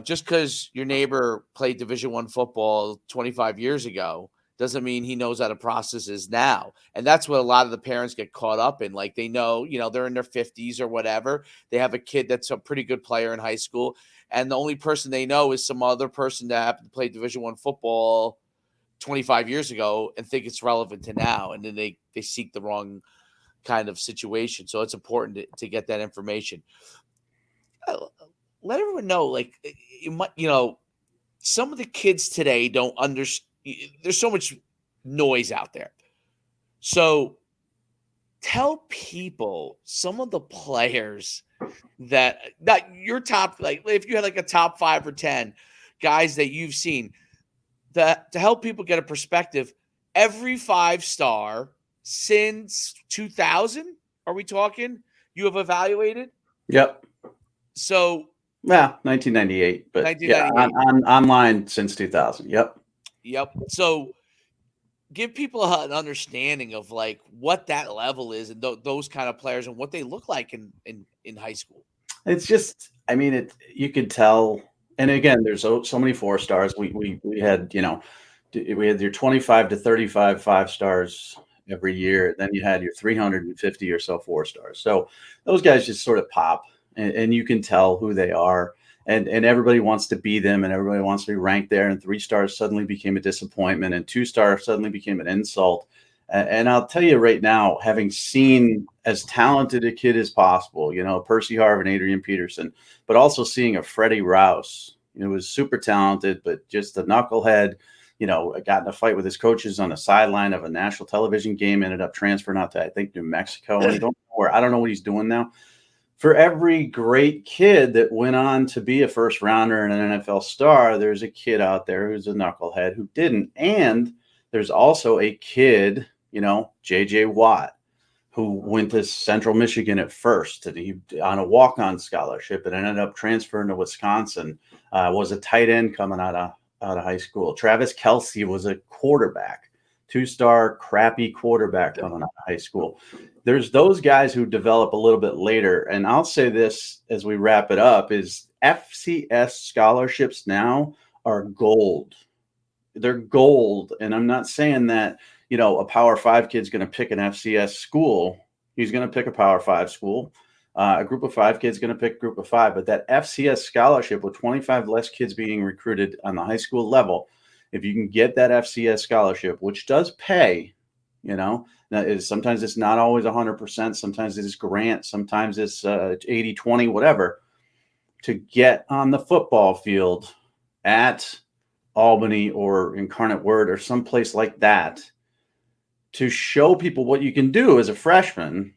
just because your neighbor played Division I football 25 years ago doesn't mean he knows how the process is now. And that's what a lot of the parents get caught up in. Like they know, they're in their 50s or whatever. They have a kid that's a pretty good player in high school, and the only person they know is some other person that happened to play Division I football 25 years ago and think it's relevant to now. And then they seek the wrong kind of situation. So it's important to get that information. Let everyone know, like, some of the kids today don't understand. There's so much noise out there. So tell people some of the players that your top, like if you had like a top 5 or 10 guys that you've seen, that to help people get a perspective. Every 5-star since 2000, are we talking? You have evaluated? Yep. So 1998, but 1998. On online since 2000. Yep. So give people an understanding of like what that level is and those kind of players and what they look like in high school. It's just, you could tell. And again, there's so many 4-stars. We had, we had your 25 to 35 5-stars every year. Then you had your 350 or so 4-stars. So those guys just sort of pop, and you can tell who they are. And everybody wants to be them, and everybody wants to be ranked there. And 3-stars suddenly became a disappointment, and 2-stars suddenly became an insult. And I'll tell you right now, having seen as talented a kid as possible, Percy Harvin and Adrian Peterson, but also seeing a Freddie Rouse, was super talented, but just a knucklehead, got in a fight with his coaches on the sideline of a national television game, ended up transferring out to, I think, New Mexico. And I don't know what he's doing now. For every great kid that went on to be a first rounder and an NFL star, there's a kid out there who's a knucklehead who didn't. And there's also a kid, J.J. Watt, who went to Central Michigan at first on a walk-on scholarship and ended up transferring to Wisconsin, was a tight end coming out of high school. Travis Kelce was a quarterback, 2-star crappy quarterback coming out of high school. There's those guys who develop a little bit later. And I'll say this as we wrap it up is FCS scholarships now are gold. They're gold. And I'm not saying that, a Power 5 kid's going to pick an FCS school. He's going to pick a Power 5 school. A group of 5 kids going to pick a group of 5. But that FCS scholarship with 25 less kids being recruited on the high school level, if you can get that FCS scholarship, which does pay, sometimes it's not always 100%. Sometimes it's grant. Sometimes it's 80-20, whatever, to get on the football field at Albany or Incarnate Word or someplace like that, to show people what you can do as a freshman.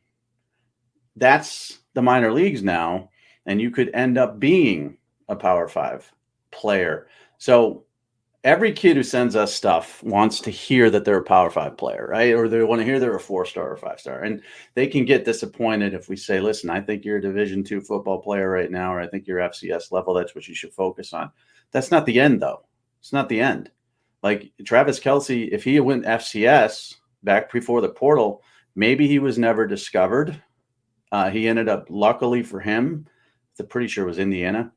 That's the minor leagues now, and you could end up being a Power 5 player. So every kid who sends us stuff wants to hear that they're a Power 5 player, right? Or they want to hear they're a 4-star or 5-star. And they can get disappointed if we say, listen, I think you're a Division II football player right now, or I think you're FCS level. That's what you should focus on. That's not the end, though. It's not the end. Like Travis Kelce, if he went FCS back before the portal, maybe he was never discovered. He ended up, luckily for him, I'm pretty sure it was Indiana,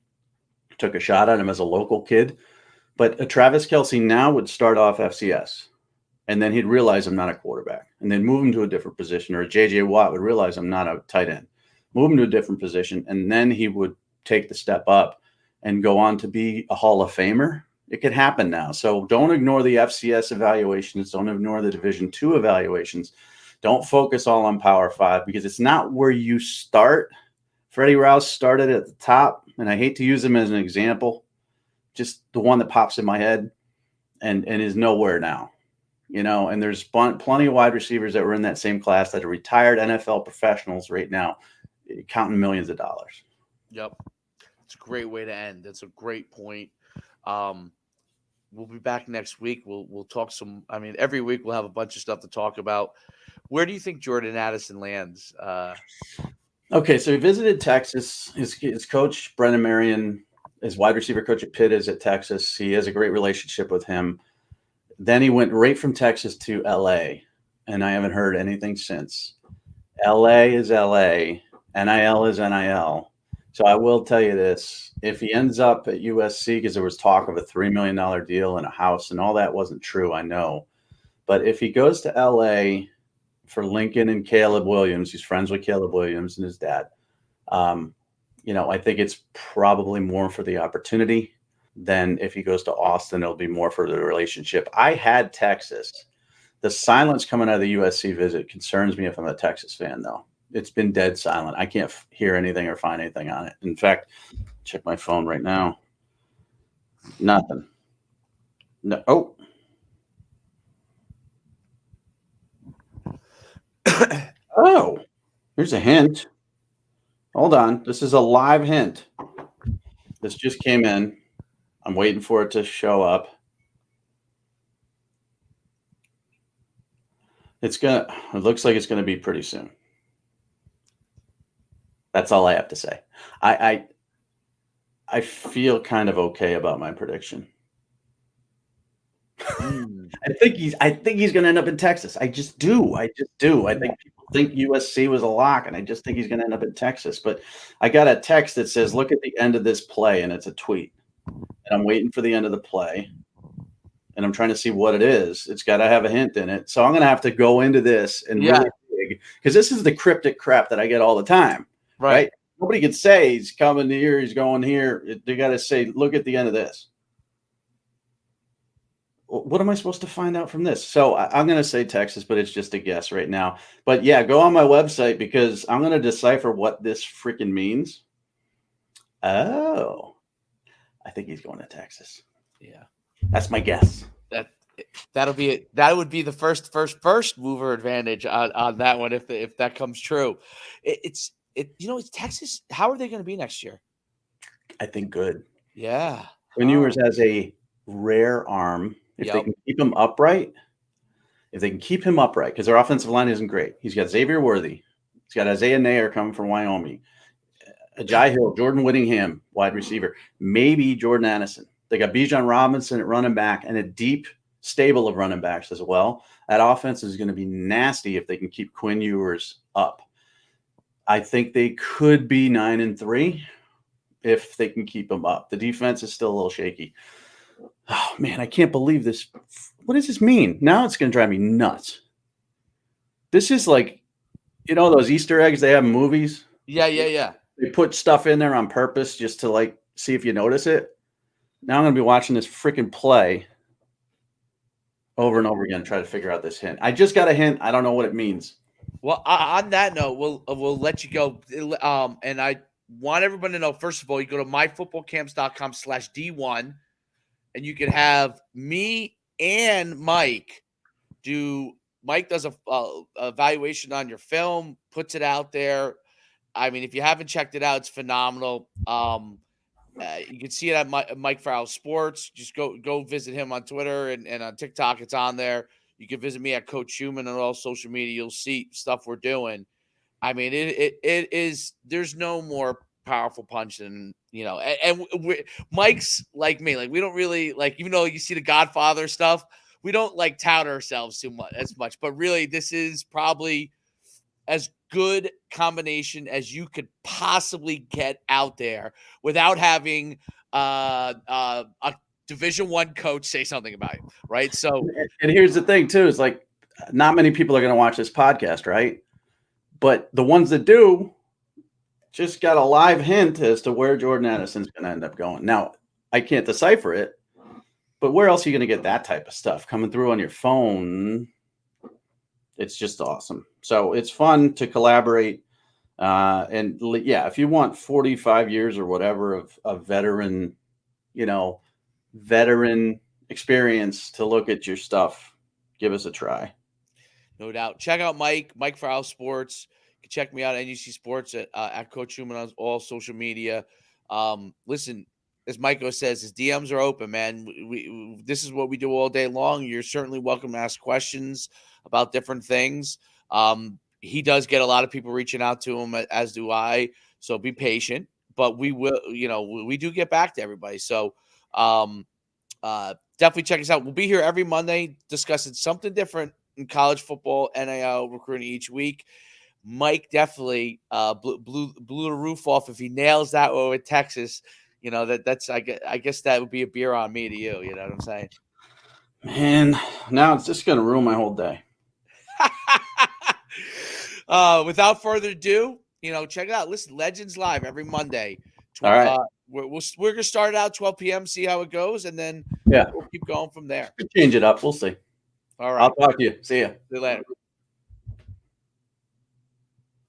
took a shot at him as a local kid. But Travis Kelce now would start off FCS. and then he'd realize I'm not a quarterback, and then move him to a different position. Or J.J. Watt would realize I'm not a tight end, move him to a different position, and then he would take the step up and go on to be a Hall of Famer. It could happen now. So don't ignore the FCS evaluations. Don't ignore the Division II evaluations. Don't focus all on Power 5 because it's not where you start. Freddie Rouse started at the top, and I hate to use him as an example, just the one that pops in my head, and is nowhere now. And there's plenty of wide receivers that were in that same class that are retired NFL professionals right now, counting millions of dollars. Yep. It's a great way to end. That's a great point. We'll be back next week. We'll talk some. I mean, every week we'll have a bunch of stuff to talk about. Where do you think Jordan Addison lands? Okay, so he visited Texas. His coach, Brennan Marion, his wide receiver coach at Pitt, is at Texas. He has a great relationship with him. Then he went right from Texas to L.A., and I haven't heard anything since. L.A. is L.A., NIL is NIL. So I will tell you this. If he ends up at USC, because there was talk of a $3 million deal and a house, and all that wasn't true, I know. But if he goes to L.A. for Lincoln and Caleb Williams, he's friends with Caleb Williams and his dad, I think it's probably more for the opportunity than if he goes to Austin. It'll be more for the relationship. I had Texas. The silence coming out of the USC visit concerns me if I'm a Texas fan, though. It's been dead silent. I can't hear anything or find anything on it. In fact, check my phone right now. Nothing. No. Oh. Oh, here's a hint. Hold on. This is a live hint. This just came in. I'm waiting for it to show up. It looks like it's going to be pretty soon. That's all I have to say. I feel kind of okay about my prediction. I think he's going to end up in Texas. I just do. I think people think USC was a lock, and I just think he's going to end up in Texas. But I got a text that says, "Look at the end of this play," and it's a tweet. And I'm waiting for the end of the play, and I'm trying to see what it is. It's got to have a hint in it. So I'm going to have to go into this and really dig, because this is the cryptic crap that I get all the time. Right? Nobody can say he's coming here, he's going here. They got to say, "Look at the end of this." What am I supposed to find out from this? So I'm going to say Texas, but it's just a guess right now. But yeah, go on my website because I'm going to decipher what this freaking means. Oh, I think he's going to Texas. Yeah, that's my guess. That would be the first mover advantage on that one if that comes true. It's Texas. How are they going to be next year? I think good. Yeah, Quinn Ewers has a rare arm. If they can keep him upright, because their offensive line isn't great. He's got Xavier Worthy. He's got Isaiah Nair coming from Wyoming. Ajay Hill, Jordan Whittingham, wide receiver. Maybe Jordan Addison. They got Bijan Robinson at running back and a deep stable of running backs as well. That offense is going to be nasty if they can keep Quinn Ewers up. I think they could be 9-3 if they can keep him up. The defense is still a little shaky. Oh, man, I can't believe this. What does this mean? Now it's going to drive me nuts. This is like, those Easter eggs they have in movies? Yeah. They put stuff in there on purpose just to, see if you notice it. Now I'm going to be watching this freaking play over and over again, try to figure out this hint. I just got a hint. I don't know what it means. Well, on that note, we'll let you go. And I want everyone to know, first of all, you go to myfootballcamps.com/D1, and you can have me and Mike do. Mike does a evaluation on your film, puts it out there. I mean, if you haven't checked it out, it's phenomenal. You can see it at Mike Farrell Sports. Just go visit him on Twitter and on TikTok. It's on there. You can visit me at Coach Schuman on all social media. You'll see stuff we're doing. I mean, it is. There's no more powerful punch than Mike's like me. Like we don't really even though you see the Godfather stuff, we don't tout ourselves as much. But really, this is probably as good combination as you could possibly get out there without having a Division I coach say something about you, right? So, and here's the thing too, is like not many people are going to watch this podcast, right? But the ones that do just got a live hint as to where Jordan Addison's going to end up going. Now, I can't decipher it, but where else are you going to get that type of stuff coming through on your phone? It's just awesome. So it's fun to collaborate. And yeah, if you want 45 years or whatever of veteran, veteran experience to look at your stuff, give us a try. No doubt. Check out Mike Farrell Sports. You can check me out at NUC Sports at Coach Schuman on all social media. Listen, as Michael says, his DMs are open, man. We this is what we do all day long. You're certainly welcome to ask questions about different things. He does get a lot of people reaching out to him, as do I. So be patient, but we will, we do get back to everybody. So definitely check us out. We'll be here every Monday discussing something different in college football, NIL recruiting each week. Mike definitely blew the roof off. If he nails that one with Texas, that's I guess that would be a beer on me to you. You know what I'm saying? Man, now it's just going to ruin my whole day. Without further ado, check it out. Listen, Legends Live every Monday. All right. We're gonna start it out 12 p.m. See how it goes, and then we'll keep going from there. Change it up. We'll see. All right. I'll talk to you. See ya. See you later.